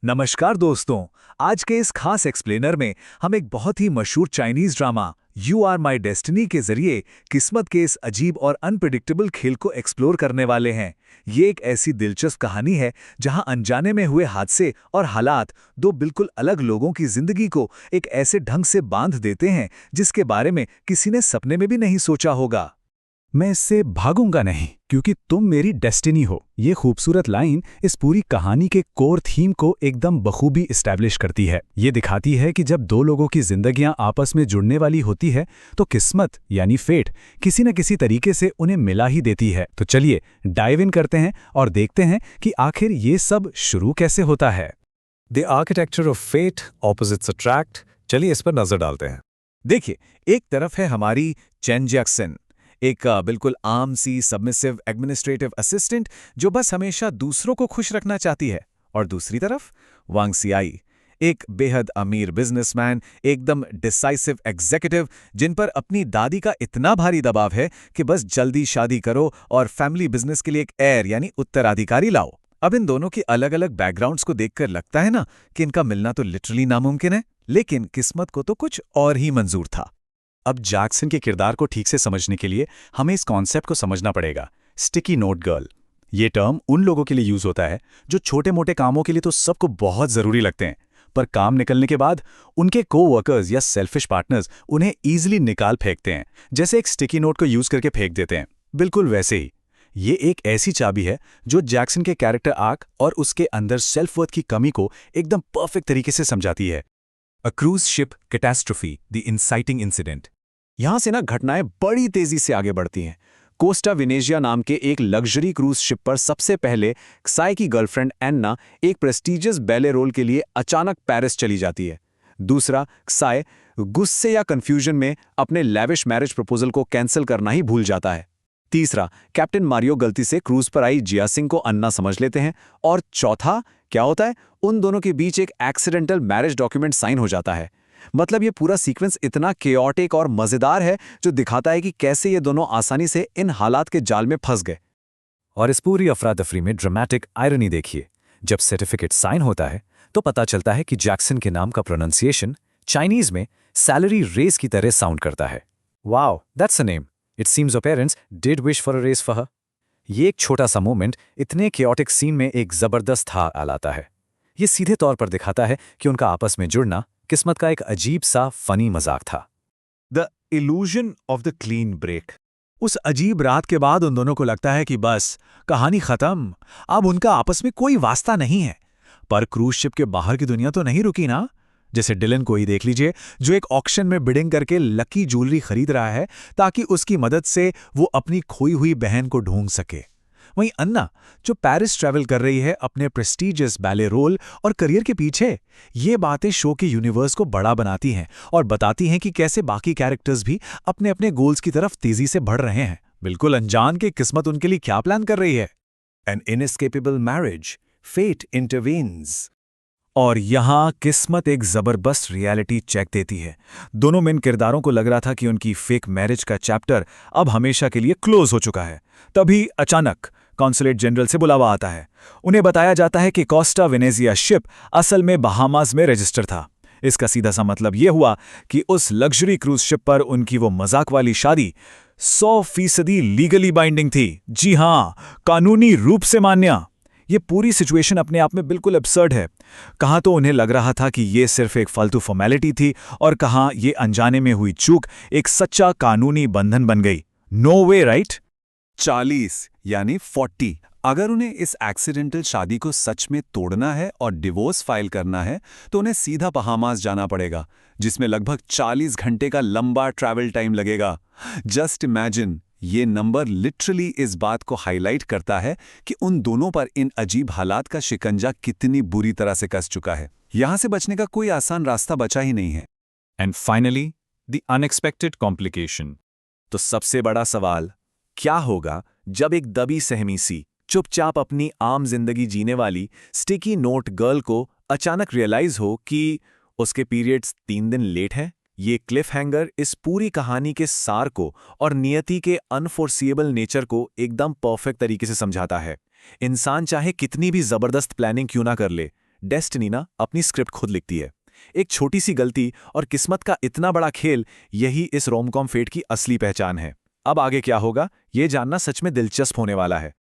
नमस्कार दोस्तों। आज के इस खास एक्सप्लेनर में हम एक बहुत ही मशहूर Chinese drama You Are My Destiny के जरिए किस्मत के इस अजीब और अनप्रिडिक्टेबल खेल को एक्सप्लोर करने वाले हैं। ये एक ऐसी दिलचस्प कहानी है जहां अनजाने में हुए हादसे और हालात दो बिल्कुल अलग लोगों की जिंदगी को एक ऐसे ढंग से बांध देते हैं जिसके बारे में किसी ने सपने में भी नहीं सोचा होगा। मैं इससे भागूंगा नहीं क्योंकि तुम मेरी डेस्टिनी हो। ये खूबसूरत लाइन इस पूरी कहानी के कोर थीम को एकदम बखूबी इस्टेब्लिश करती है। ये दिखाती है कि जब दो लोगों की जिंदगियां आपस में जुड़ने वाली होती है तो किस्मत यानी फेट किसी न किसी तरीके से उन्हें मिला ही देती है। तो चलिए डाइव इन करते हैं और देखते हैं कि आखिर ये सब शुरू कैसे होता है। The architecture of fate, opposites attract. चलिए इस पर नजर डालते हैं। देखिए, एक तरफ है हमारी चेन जैक्सन, एक बिल्कुल आम सी सबमिसिव एडमिनिस्ट्रेटिव असिस्टेंट जो बस हमेशा दूसरों को खुश रखना चाहती है, और दूसरी तरफ वांग सियाई, एक बेहद अमीर बिजनेसमैन, एकदम डिसाइसिव एग्जीक्यूटिव जिन पर अपनी दादी का इतना भारी दबाव है कि बस जल्दी शादी करो और फैमिली बिजनेस के लिए एक हेयर यानी उत्तराधिकारी लाओ। अब इन दोनों की अलग अलग बैकग्राउंड्स को देखकर लगता है ना कि इनका मिलना तो लिटरली नामुमकिन है, लेकिन किस्मत को तो कुछ और ही मंजूर था। अब जैक्सन के किरदार को ठीक से समझने के लिए हमें इस कॉन्सेप्ट को समझना पड़ेगा। स्टिकी नोट गर्ल, ये टर्म उन लोगों के लिए यूज होता है जो छोटे मोटे कामों के लिए तो सबको बहुत जरूरी लगते हैं, पर काम निकलने के बाद उनके को-वर्कर्स या सेल्फिश पार्टनर्स उन्हें ईजिली निकाल फेंकते हैं, जैसे एक स्टिकी नोट को यूज करके फेंक देते हैं। बिल्कुल वैसे ही ये एक ऐसी चाबी है जो जैक्सन के कैरेक्टर आर्क और उसके अंदर सेल्फ वर्थ की कमी को एकदम परफेक्ट तरीके से समझाती है। A cruise ship catastrophe, the inciting incident. यहां से ना घटनाएं बड़ी तेजी से आगे बढ़ती हैं। कोस्टा वेनेजिया नाम के एक लग्जरी क्रूज शिप पर सबसे पहले क्साई की गर्लफ्रेंड एन्ना एक प्रेस्टीजियस बैले रोल के लिए अचानक पेरिस चली जाती है। दूसरा, क्साई गुस्से या कंफ्यूजन में अपने लैविश मैरिज प्रपोजल को कैंसिल करना ही भूल जाता है। तीसरा, कैप्टन मारियो गलती से क्रूज पर आई जिया सिंह को अन्ना समझ लेते हैं। और चौथा क्या होता है, उन दोनों के बीच एक एक्सीडेंटल मैरिज डॉक्यूमेंट साइन हो जाता है। मतलब ये पूरा सीक्वेंस इतना केओटिक और मजेदार है जो दिखाता है कि कैसे ये दोनों आसानी से इन हालात के जाल में फंस गए। और इस पूरी अफरा तफरी में ड्रामेटिक आयरनी देखिए। जब सर्टिफिकेट साइन होता है तो पता चलता है कि जैक्सन के नाम का प्रोनाउंसिएशन चाइनीज में सैलरी रेस की तरह साउंड करता है। Wow, that's a name. It seems a parents did wish for a race for her. ये एक छोटा सा मोमेंट इतने केओटिक सीन में एक जबरदस्त हार लाता है। ये सीधे तौर पर दिखाता है कि उनका आपस में जुड़ना किस्मत का एक अजीब सा फनी मजाक था। The illusion of the clean break. उस अजीब रात के बाद उन दोनों को लगता है कि बस कहानी खत्म, अब उनका आपस में कोई वास्ता नहीं है। पर क्रूज शिप के बाहर की दुनिया तो नहीं रुकी ना। जैसे डिलन को ही देख लीजिए, जो एक ऑक्शन में बिडिंग करके लकी ज्वेलरी खरीद रहा है ताकि उसकी मदद से वो अपनी खोई हुई बहन को ढूंढ सके। वहीं अन्ना जो पेरिस ट्रैवल कर रही है अपने प्रेस्टीजियस बैले रोल और करियर के पीछे। ये बातें शो के यूनिवर्स को बड़ा बनाती हैं और बताती हैं कि कैसे बाकी कैरेक्टर्स भी अपने अपने गोल्स की तरफ तेजी से बढ़ रहे हैं, बिल्कुल अनजान कि किस्मत उनके लिए क्या प्लान कर रही है। An inescapable marriage, fate intervenes. और यहाँ किस्मत एक जबरदस्त रियलिटी चेक देती है। दोनों मेन किरदारों को लग रहा था कि उनकी फेक मैरिज का चैप्टर अब हमेशा के लिए क्लोज हो चुका है। तभी अचानक कॉन्सुलेट जनरल से बुलावा आता है। उन्हें बताया जाता है कि कोस्टा वेनेजिया शिप असल में बहामास में रजिस्टर था। इसका सीधा सा मतलब यह हुआ कि उस लग्जरी क्रूज शिप पर उनकी वो मजाक वाली शादी 100% लीगली बाइंडिंग थी। जी हां, कानूनी रूप से मान्य। ये पूरी सिचुएशन अपने आप में बिल्कुल एब्सर्ड है। कहाँ तो उन्हें लग रहा था कि ये सिर्फ एक फालतू फॉर्मेलिटी थी, और कहाँ ये अनजाने में हुई चूक एक सच्चा कानूनी बंधन बन गई। नो वे, राइट? 40 यानी 40। अगर उन्हें इस एक्सीडेंटल शादी को सच में तोड़ना है और डिवोर्स फाइल करना है तो उन्हें सीधा बहामास जाना पड़ेगा, जिसमें लगभग 40 घंटे का लंबा ट्रैवल टाइम लगेगा। जस्ट इमेजिन, ये नंबर लिटरली इस बात को हाईलाइट करता है कि उन दोनों पर इन अजीब हालात का शिकंजा कितनी बुरी तरह से कस चुका है। यहां से बचने का कोई आसान रास्ता बचा ही नहीं है। And finally the unexpected complication. तो सबसे बड़ा सवाल क्या होगा जब एक दबी सहमी सी चुपचाप अपनी आम जिंदगी जीने वाली स्टिकी नोट गर्ल को अचानक रियलाइज हो कि उसके पीरियड्स 3 दिन लेट हैं। ये क्लिफ हैंगर इस पूरी कहानी के सार को और नियति के अनफोर्सिएबल नेचर को एकदम परफेक्ट तरीके से समझाता है। इंसान चाहे कितनी भी जबरदस्त प्लानिंग क्यों ना कर ले, डेस्टिनी ना अपनी स्क्रिप्ट खुद लिखती है। एक छोटी सी गलती और किस्मत का इतना बड़ा खेल, यही इस रोमकॉम फेट की असली पहचान है। अब आगे क्या होगा, ये जानना सच में दिलचस्प होने वाला है।